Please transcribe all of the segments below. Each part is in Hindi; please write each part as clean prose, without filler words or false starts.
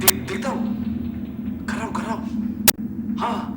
देखता हूँ। कर रहा हूँ। हाँ।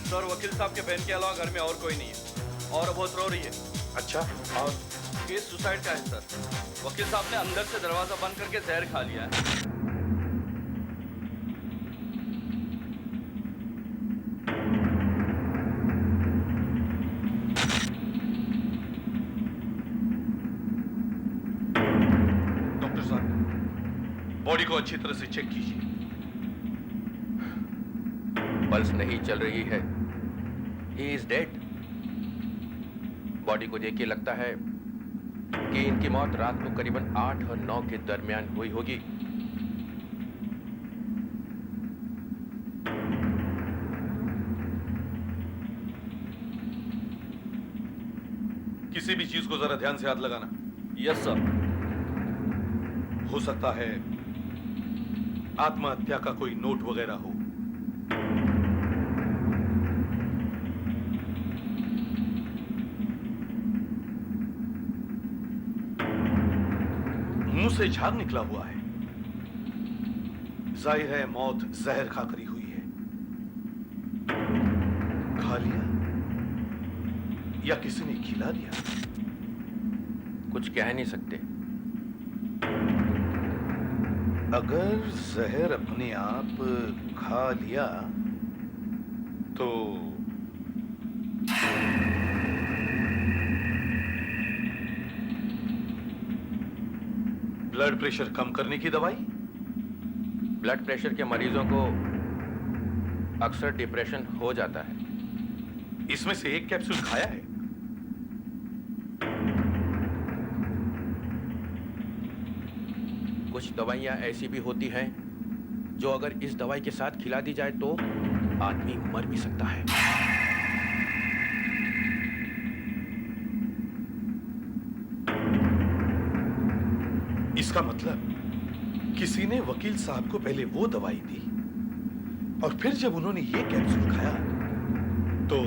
सर, वकील साहब के बहन के अलावा घर में और कोई नहीं है और बहुत रो रही है। अच्छा, और केस सुसाइड का है सर। वकील साहब ने अंदर से दरवाजा बंद करके जहर खा लिया है। डॉक्टर साहब, बॉडी को अच्छी तरह से चेक कीजिए। पल्स नहीं चल रही है। He is dead. बॉडी को देख के लगता है कि इनकी मौत रात को करीबन 8 और 9 के दरमियान हुई होगी। किसी भी चीज को जरा ध्यान से हाथ लगाना। Yes sir. हो सकता है आत्महत्या का कोई नोट वगैरह हो। मुंह से झाग निकला हुआ है। जाहिर है मौत जहर खाकर ही हुई है। खा लिया या किसी ने खिला दिया? कुछ कह नहीं सकते। अगर जहर अपने आप खा लिया तो ब्लड प्रेशर कम करने की दवाई। ब्लड प्रेशर के मरीजों को अक्सर डिप्रेशन हो जाता है। इसमें से एक कैप्सूल खाया है? कुछ दवाइयां ऐसी भी होती हैं जो अगर इस दवाई के साथ खिला दी जाए तो आदमी मर भी सकता है। इसका मतलब किसी ने वकील साहब को पहले वो दवाई दी और फिर जब उन्होंने ये कैप्सूल खाया तो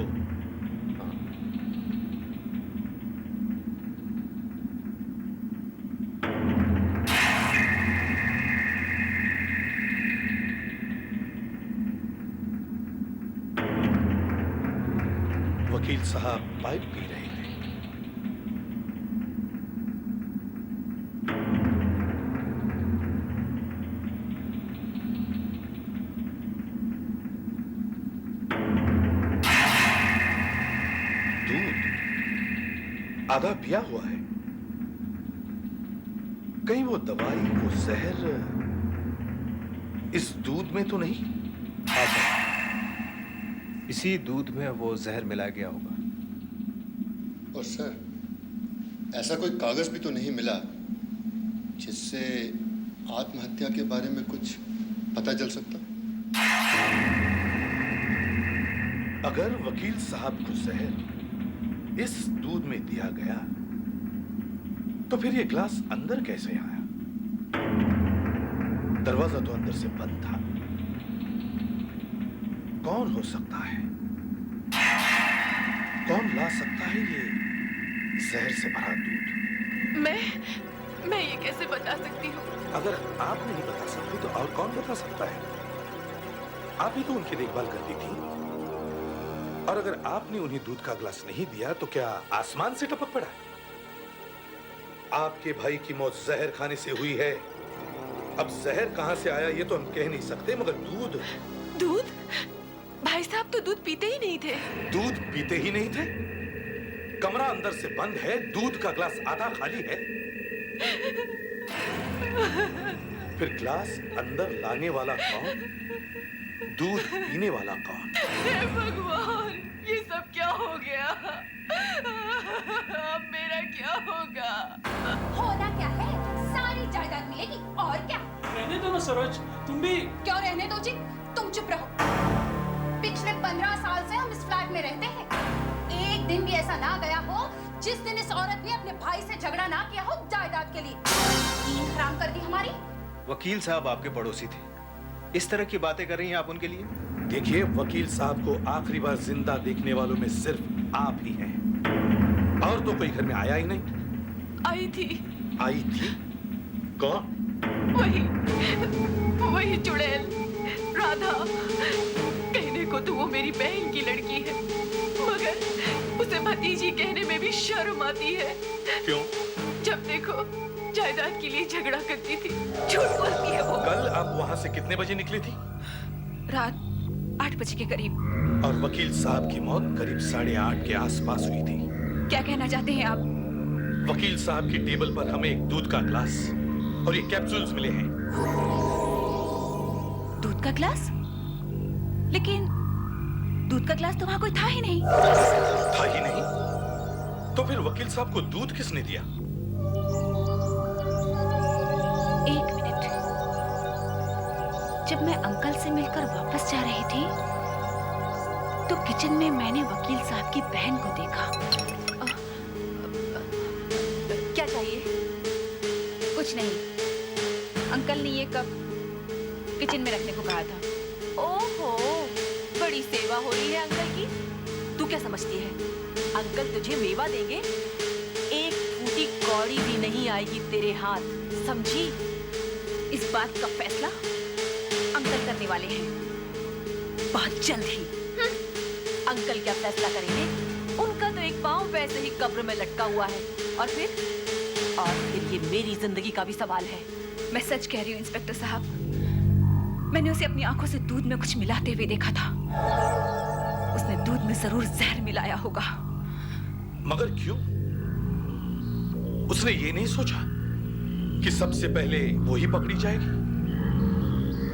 वकील साहब पाइप पी रहे थे। दूध आधा पिया हुआ है। कहीं वो दवाई, वो जहर इस दूध में तो नहीं? हाँ सर, इसी दूध में वो जहर मिलाया गया होगा। और सर, ऐसा कोई कागज भी तो नहीं मिला जिससे आत्महत्या के बारे में कुछ पता चल सकता? अगर वकील साहब को जहर इस दूध में दिया गया तो फिर ये ग्लास अंदर कैसे आया? दरवाजा तो अंदर से बंद था। कौन हो सकता है? कौन ला सकता है ये जहर से भरा दूध? मैं ये कैसे बता सकती हूँ? अगर आप नहीं बता सकते तो और कौन बता सकता है? आप ही तो उनकी देखभाल करती थी। और अगर आपने उन्हें दूध का गिलास नहीं दिया तो क्या आसमान से टपक पड़ा? आपके भाई की मौत जहर खाने से हुई है। अब जहर कहां से आया ये तो हम कह नहीं सकते, मगर दूध? भाई साहब तो दूध पीते ही नहीं थे। दूध पीते ही नहीं थे? कमरा अंदर से बंद है, दूध का ग्लास आधा खाली है। फिर ग्लास अंदर लाने वाला कौन? दूध पीने वाला कौन? हे भगवान, ये सब क्या हो गया? अब मेरा क्या होगा? होना क्या है? सारी जायदाद मिलेगी और क्या? रहने दो ना सरोज, तुम भी। क्यों रहने दो जी? तुम चुप रहो। पिछले 15 साल से हम इस फ्लैट में रहते हैं। एक दिन भी ऐसा ना गया हो जिस दिन इस औरत ने अपने भाई से झगड़ा ना किया हो जायदाद के लिए। नींद हराम कर दी हमारी। वकील साहब आपके पड़ोसी थे, इस तरह की बातें कर रही हैं आप उनके लिए? देखिए, वकील साहब को आखिरी बार जिंदा देखने वालों में सिर्फ आप ही हैं। और तो कोई घर में आया ही नहीं। आई थी। आई थी? कौन? वही चुड़ैल, राधा। कहने को तो वो मेरी बहन की लड़की है, मगर उसे भतीजी कहने में भी शर्म आती है। क्यों? जब देखो जायदाद के लिए झगड़ा करती थी, झूठ बोलती है वो। कल आप वहां से कितने बजे निकली थी? रात 8 बजे के करीब। और वकील साहब की मौत करीब 8:30 के आसपास हुई थी। क्या कहना चाहते हैं आप? वकील साहब की टेबल पर हमें एक दूध का ग्लास और ये कैप्सूल्स मिले हैं। दूध का ग्लास? लेकिन दूध का ग्लास तो वहां कोई था ही नहीं। था ही नहीं? तो फिर वकील साहब को दूध किसने दिया? एक मिनट। जब मैं अंकल से मिलकर वापस जा रही थी तो किचन में मैंने वकील साहब की बहन को देखा। क्या चाहिए? कुछ नहीं। अंकल ने ये कप किचन में रखने को कहा था। ओहो, बड़ी सेवा हो रही है अंकल की। तू क्या समझती है अंकल तुझे मेवा देंगे? एक फूटी कौड़ी भी नहीं आएगी तेरे हाथ, समझी? इस बात का फैसला अंकल करने वाले हैं, बहुत जल्द ही। अंकल क्या फैसला करेंगे? उनका तो एक पांव वैसे ही कब्र में लटका हुआ है। और फिर ये मेरी जिंदगी का भी सवाल है। मैं सच कह रही हूँ इंस्पेक्टर साहब, मैंने उसे अपनी आंखों से दूध में कुछ मिलाते हुए देखा था। उसने दूध में जरूर जहर मिलाया होगा। मगर क्यों? उसने ये नहीं सोचा कि सबसे पहले वो ही पकड़ी जाएगी?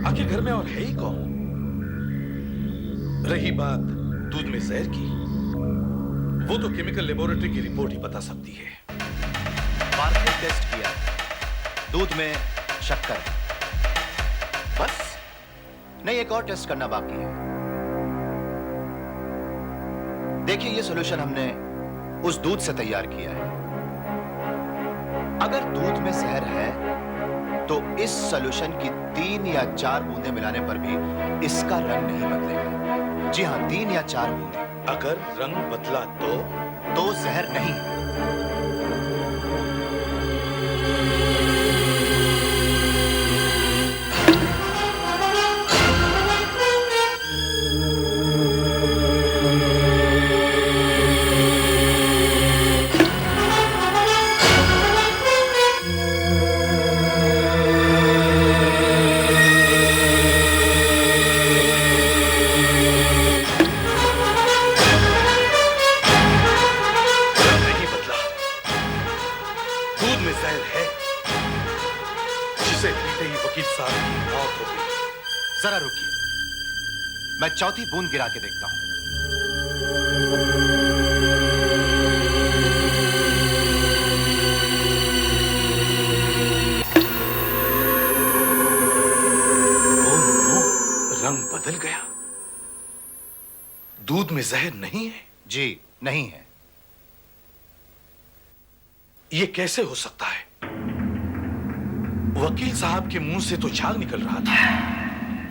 आखिर घर में और है ही कौन? रही बात दूध में जहर की, वो तो केमिकल लेबोरेटरी की रिपोर्ट ही बता सकती है। मार्केट टेस्ट किया, दूध में शक्कर है। बस? नहीं, एक और टेस्ट करना बाकी है। देखिए, ये सॉल्यूशन हमने उस दूध से तैयार किया है। अगर दूध में जहर है तो इस सॉल्यूशन की 3 या 4 बूंदें मिलाने पर भी इसका रंग नहीं बदलेगा। जी हाँ, 3 या 4 बूंदें। अगर रंग बदला तो जहर नहीं है। जरा रुकिए, मैं चौथी बूंद गिरा के देखता हूं। ओह नो, रंग बदल गया। दूध में जहर नहीं है। जी नहीं है। ये कैसे हो सकता है? वकील साहब के मुंह से तो झाग निकल रहा था।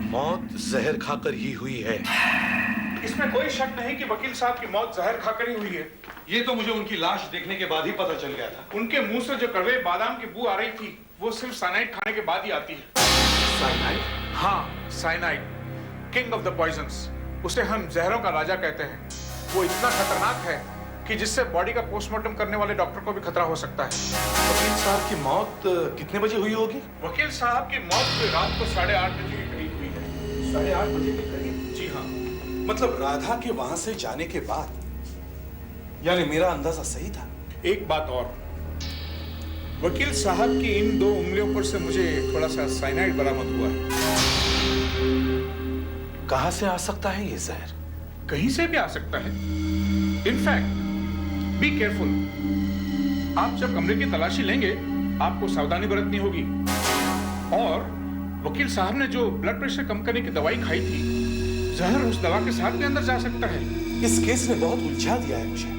मौत जहर खाकर ही हुई है। इसमें कोई शक नहीं कि वकील साहब की मौत जहर खाकर ही हुई है। ये तो मुझे उनकी लाश देखने के बाद ही पता चल गया था। उनके मुंह से जो कड़वे बादाम की बू आ रही थी, वो सिर्फ साइनाइड खाने के बाद ही आती है। साइनाइड? हाँ, cyanide, king of the poisons. उसे हम जहरों का राजा कहते हैं। वो इतना खतरनाक है कि जिससे बॉडी का पोस्टमार्टम करने वाले डॉक्टर को भी खतरा हो सकता है। वकील साहब की मौत कितने बजे हुई होगी? वकील साहब की मौत रात को 8:30 बजे के करीब हुई है। 8:30 बजे के करीब? जी हाँ। मतलब राधा के वहां से जाने के बाद? यानी मेरा अंदाजा सही था। एक बात और, वकील साहब की इन 2 उंगलियों पर से मुझे थोड़ा सा साइनाइड बरामद हुआ है। कहां से आ सकता है ये जहर? कहीं से भी आ सकता है। In fact be careful. आप जब कमरे की तलाशी लेंगे, आपको सावधानी बरतनी होगी। और वकील साहब ने जो ब्लड प्रेशर कम करने की दवाई खाई थी, जहर उस दवा के साथ भी अंदर जा सकता है। इस केस ने बहुत उलझा दिया है मुझे।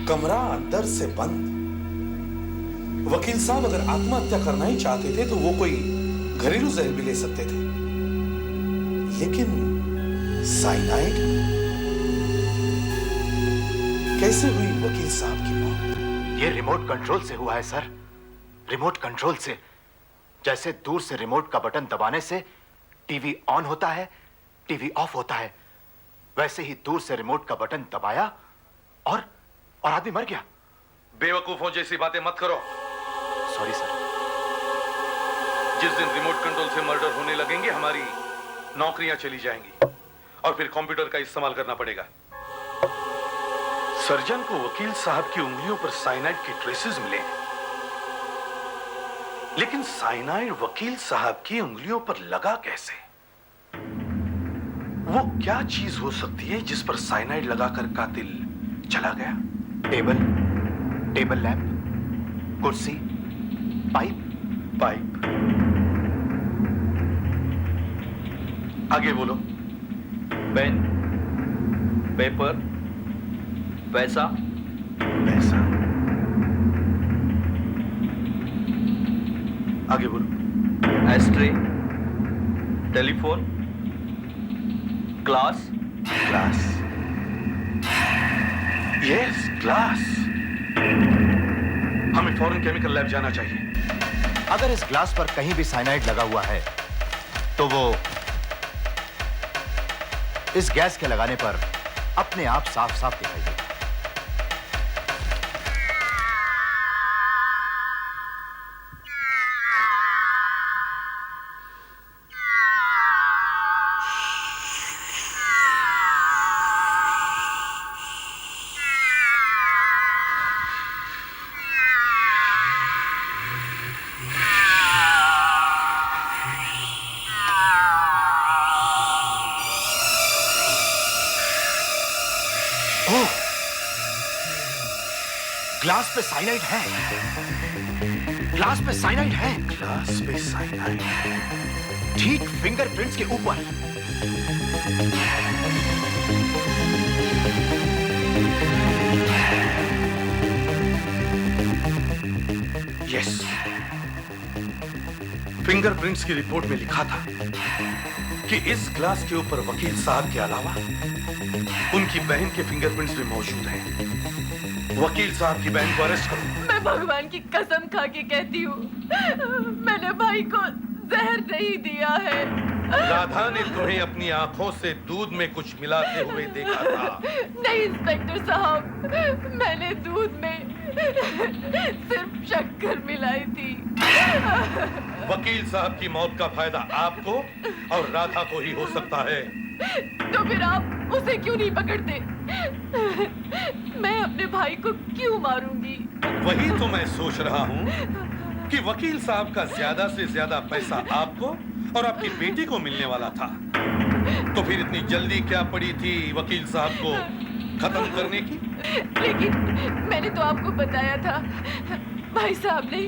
कमरा अंदर से बंद। वकील साहब अगर आत्महत्या करना ही चाहते थे तो वो कोई घरेलू जहर भी ले सकते थे, लेकिन साइनाइड? कैसे हुई वकील साहब की मौत? ये रिमोट कंट्रोल से हुआ है सर, रिमोट कंट्रोल से। जैसे दूर से रिमोट का बटन दबाने से टीवी ऑन होता है, टीवी ऑफ होता है, वैसे ही दूर से रिमोट का बटन दबाया और आदमी मर गया। बेवकूफों जैसी बातें मत करो। Sorry sir. जिस दिन रिमोट कंट्रोल से मर्डर होने लगेंगे, हमारी नौकरियां चली जाएंगी और फिर कंप्यूटर का इस्तेमाल करना पड़ेगा। सर्जन को वकील साहब की उंगलियों पर साइनाइड के ट्रेसेस मिले, लेकिन साइनाइड वकील साहब की उंगलियों पर लगा कैसे? वो क्या चीज हो सकती है जिस पर साइनाइड लगाकर कातिल चला गया? टेबल लैंप, कुर्सी, पाइप। आगे बोलो। पेन, पेपर, पैसा। आगे बोलो। Ashtray, telephone, glass. Yes, glass. हमें फौरन केमिकल लैब जाना चाहिए। अगर इस ग्लास पर कहीं भी साइनाइड लगा हुआ है तो वो इस गैस के लगाने पर अपने आप साफ साफ दिखाई देगा। ग्लास पे साइनाइड है। ग्लास पे साइनाइड है। ग्लास पे साइनाइड? ठीक फिंगरप्रिंट्स के ऊपर। यस, फिंगरप्रिंट्स की रिपोर्ट में लिखा था कि इस ग्लास के ऊपर वकील साहब के अलावा उनकी बहन के फिंगरप्रिंट्स भी मौजूद हैं। वकील साहब की बहन को अरेस्ट करो। मैं भगवान की कसम खा के कहती हूँ, मैंने भाई को जहर नहीं दिया है। राधा ने तुम्हें अपनी आंखों से दूध में कुछ मिलाते हुए देखा था। नहीं इंस्पेक्टर साहब, मैंने दूध में सिर्फ शक्कर मिलाई थी। वकील साहब की मौत का फायदा आपको और राधा को ही हो सकता है। तो फिर आप उसे क्यों नहीं पकड़ते? मैं अपने भाई को क्यों मारूंगी? वही तो मैं सोच रहा हूँ कि वकील साहब का ज्यादा से ज्यादा पैसा आपको और आपकी बेटी को मिलने वाला था। तो फिर इतनी जल्दी क्या पड़ी थी वकील साहब को खत्म करने की? लेकिन मैंने तो आपको बताया था, भाई साहब ने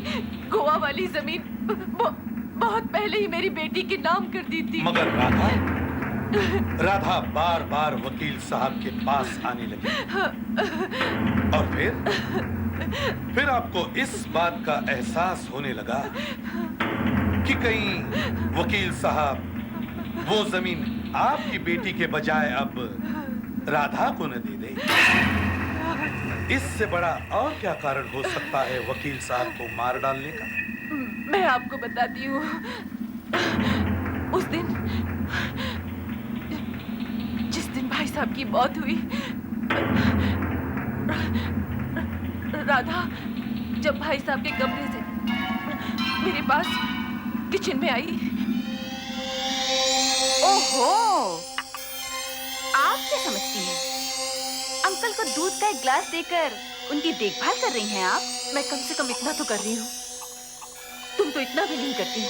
गोवा वाली जमीन बहुत पहले ही मेरी बेटी के नाम कर दी थी। मगर राधा बार बार वकील साहब के पास आने लगी और फिर आपको इस बात का एहसास होने लगा कि कहीं वकील साहब वो जमीन आपकी बेटी के बजाय अब राधा को न दे दे। इससे बड़ा और क्या कारण हो सकता है वकील साहब को मार डालने का? मैं आपको बताती हूँ, उस दिन जिस दिन भाई साहब की मौत हुई, राधा जब भाई साहब के कमरे से मेरे पास किचन में आई। ओहो, आप क्या समझती हैं? अंकल को दूध का एक ग्लास देकर उनकी देखभाल कर रही हैं आप? मैं कम से कम इतना तो कर रही हूँ, तुम तो इतना भी नहीं करती।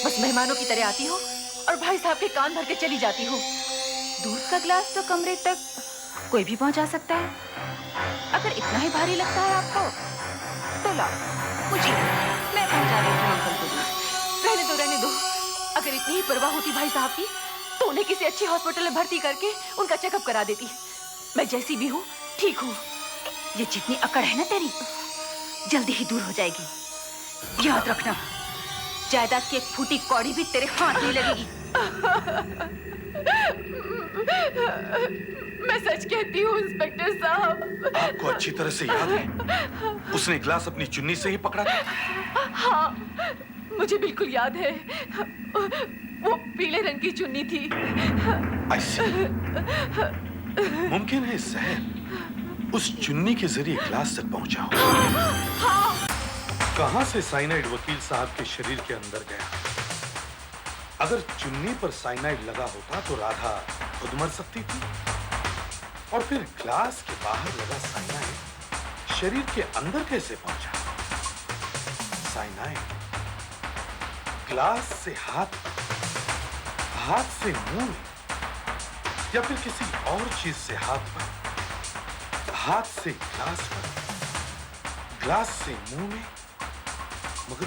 बस मेहमानों की तरह आती हो और भाई साहब के कान भर के चली जाती हो। दूध का ग्लास तो कमरे तक कोई भी पहुंचा सकता है। अगर इतना ही भारी लगता है आपको तो लाओ मुझे, मैं पहुंचा देती हूँ अंकल को दूध। रहने दो। अगर इतनी ही परवाह होती भाई साहब की तो उन्हें किसी अच्छी हॉस्पिटल में भर्ती करके उनका चेकअप करा देती। मैं जैसी भी हूँ ठीक हूँ। ये जितनी अकड़ है ना तेरी, जल्दी ही दूर हो जाएगी। याद रखना, जायदाद की एक फूटी कौड़ी भी तेरे हाथ नहीं लगेगी। मैं सच कहती हूँ इंस्पेक्टर साहब। आपको अच्छी तरह से याद है उसने ग्लास अपनी चुन्नी से ही पकड़ा था? हाँ, मुझे बिल्कुल याद है। वो पीले रंग की चुन्नी थी। मुमकिन है जहर उस चुन्नी के जरिए ग्लास तक पहुंचा हो। हाँ। कहां से साइनाइड वकील साहब के शरीर के अंदर गया? अगर चुन्नी पर साइनाइड लगा होता तो राधा खुद मर सकती थी, और फिर ग्लास के बाहर लगा साइनाइड शरीर के अंदर कैसे पहुंचा? साइनाइड ग्लास से हाथ से मुंह में, या फिर किसी और चीज से हाथ से ग्लास पर, ग्लास से मुंह में। मगर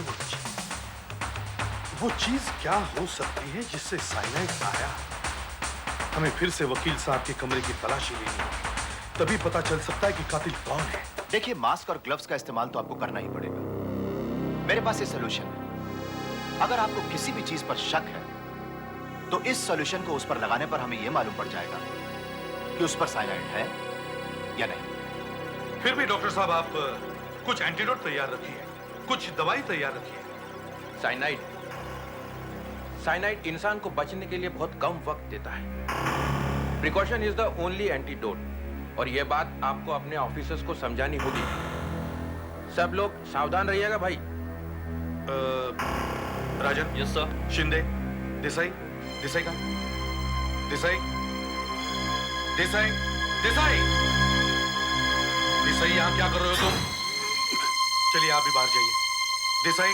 वो चीज क्या हो सकती है जिससे साइनाइड आया? हमें फिर से वकील साहब के कमरे की तलाशी लेनी होगी, तभी पता चल सकता है कि कातिल कौन है। देखिए, मास्क और ग्लव्स का इस्तेमाल तो आपको करना ही पड़ेगा। मेरे पास ये सॉल्यूशन है। अगर आपको किसी भी चीज पर शक है तो इस सॉल्यूशन को उस पर लगाने पर हमें यह मालूम पड़ जाएगा कि उस पर साइनाइड है या नहीं। फिर भी डॉक्टर साहब, आप कुछ एंटीडोट तैयार रखिए, कुछ दवाई तैयार रखिए। साइनाइड इंसान को बचने के लिए बहुत कम वक्त देता है। Precaution is the only antidote, और यह बात आपको अपने ऑफिसर्स को समझानी होगी। सब लोग सावधान रहिएगा भाई। राजन। Yes sir. शिंदे, देसाई का देसाई यहाँ क्या कर रहे हो तुम? चलिए आप भी बाहर जाइए। देसाई